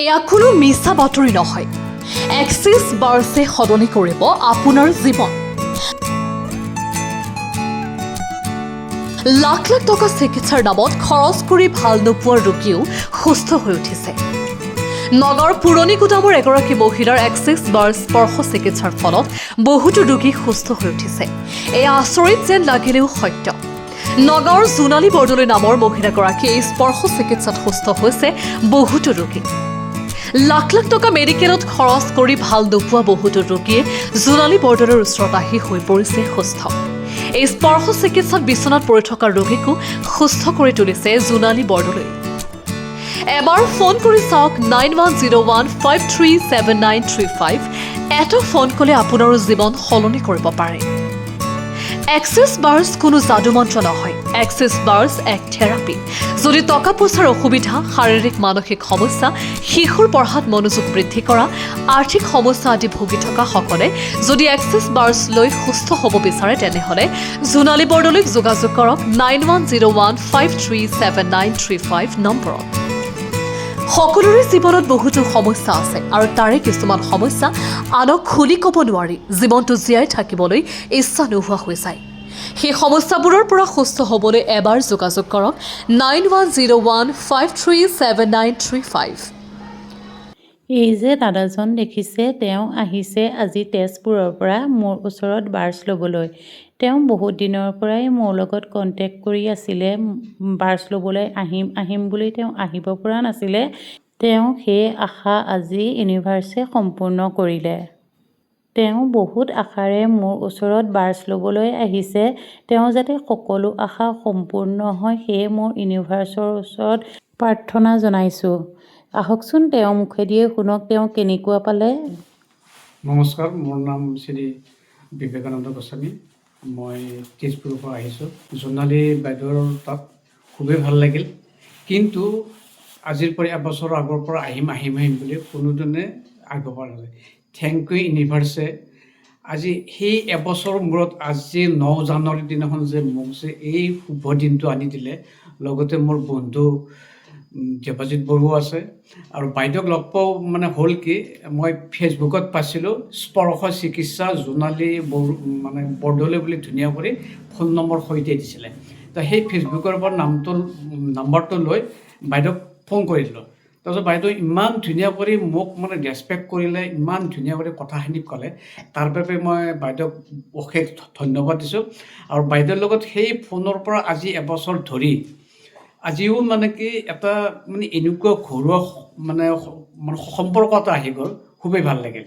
এয়া কোনো মিছা বাতৰি নহয়। এক্সিছ বাৰ্ছে সলনি কৰিব আপোনাৰ জীৱন। লাখ লাখ টকা চিকিৎসাৰ নামত খৰচ কৰি ভাল নোপোৱা ৰোগীও সুস্থ হৈ উঠিছে। নগৰ পুৰণি গুদামৰ এগৰাকী মহিলাৰ এক্সিছ বাৰ স্পৰ্শ চিকিৎসাৰ ফলত বহুতো ৰোগী সুস্থ হৈ উঠিছে। এয়া আচৰিত যেন লাগিলেও সত্য। নগৰ জোনালী বৰদলৈ নামৰ মহিলাগৰাকীয়ে এই স্পৰ্শ চিকিৎসাত সুস্থ হৈছে বহুতো ৰোগী। লাখ লাখ টকা মেডিকেলত খৰচ কৰি ভাল নোপোৱা বহুতো ৰোগীয়ে জোনালী বৰদলৈৰ ওচৰত আহি হৈ পৰিছে সুস্থ। এই স্পৰ্শ চিকিৎসাত বিচনাত পৰি থকা ৰোগীকো সুস্থ কৰি তুলিছে জোনালী বৰদলৈ। এবাৰ ফোন কৰি চাওক 9101537935। এটা ফোন কলে আপোনাৰো জীৱন সলনি কৰিব পাৰে। এক্সিছ বাৰ্ছ কোনো যাদু মন্ত্ৰ নহয়। এক্সিছ বাৰ্ছ এক থেৰাপি। যদি টকা পইচাৰ অসুবিধা, শাৰীৰিক মানসিক সমস্যা, শিশুৰ পঢ়াত মনোযোগ বৃদ্ধি কৰা, আৰ্থিক সমস্যা আদি ভুগি থকা সকলে যদি এক্সিছ বাৰ্ছ লৈ সুস্থ হ'ব বিচাৰে তেনেহ'লে জোনালী বৰদলৈক যোগাযোগ কৰক 9101537935 নম্বৰত। সকলোৰে জীৱনত বহুতো সমস্যা আছে আৰু তাৰে কিছুমান সমস্যা আনক খুলি ক'ব নোৱাৰি জীৱনটো জীয়াই থাকিবলৈ ইচ্ছা নোহোৱা হৈ যায়। সেই সমস্যাবোৰৰ পৰা সুস্থ হ'বলৈ এবাৰ যোগাযোগ কৰক 9101537935। এই যে দাদাজন দেখিছে, তেওঁ আহিছে আজি তেজপুৰৰ পৰা মোৰ ওচৰত বাৰ্ছ ল'বলৈ। তেওঁ বহুত দিনৰ পৰাই মোৰ লগত কণ্টেক্ট কৰি আছিলে। বাৰ্ছ ল'বলৈ আহিম বুলি তেওঁ আহিব পৰা নাছিলে। তেওঁ সেই আশা আজি ইউনিভাৰ্ছে সম্পূৰ্ণ কৰিলে। তেওঁ বহুত আশাৰে মোৰ ওচৰত বাৰ্ছ ল'বলৈ আহিছে। তেওঁ যাতে সকলো আশা সম্পূৰ্ণ হয় সেয়ে মোৰ ইউনিভাৰ্ছৰ ওচৰত প্ৰাৰ্থনা জনাইছোঁ। আহকচোন তেওঁ মুখেদিয়ে শুনক তেওঁ কেনেকুৱা পালে। নমস্কাৰ, মোৰ নাম শ্ৰী বিবেকানন্দ গোস্বামী। মই তেজপুৰৰ পৰা আহিছোঁ। জোনালী বাইদেউৰ তাত খুবেই ভাল লাগিল, কিন্তু আজিৰ পৰা এবছৰৰ আগৰ পৰা আহিম বুলি কোনোদিনে আগৰ পৰা নাযায়। থেংক ইউ ইউনিভাৰ্ছে। আজি সেই এবছৰৰ মূৰত আজি 9 জানুৱাৰীৰ দিনাখন যে মোক যে এই শুভ দিনটো আনি দিলে, লগতে মোৰ বন্ধু দেৱজিৎ বড়ো আছে আৰু বাইদেউক লগ পাওঁ হ'ল কি, মই ফেচবুকত পাইছিলোঁ স্পৰ্শ চিকিৎসা জোনালী বৰদলৈ বুলি ধুনীয়া কৰি ফোন নম্বৰ সৈতে দিছিলে। তো সেই ফেচবুকৰ পৰা নাম্বাৰটো লৈ বাইদেউক ফোন কৰিলোঁ। তাৰপিছত বাইদেউ ইমান ধুনীয়া কৰি মোক ৰেচপেক্ট কৰিলে, ইমান ধুনীয়া কৰি কথাখিনি ক'লে, তাৰ বাবে মই বাইদেউক অশেষ ধন্যবাদ দিছোঁ। আৰু বাইদেউৰ লগত সেই ফোনৰ পৰা আজি এবছৰ ধৰি আজিও কি এটা এনেকুৱা ঘৰুৱা সম্পৰ্ক এটা আহি গ'ল, খুবেই ভাল লাগিল।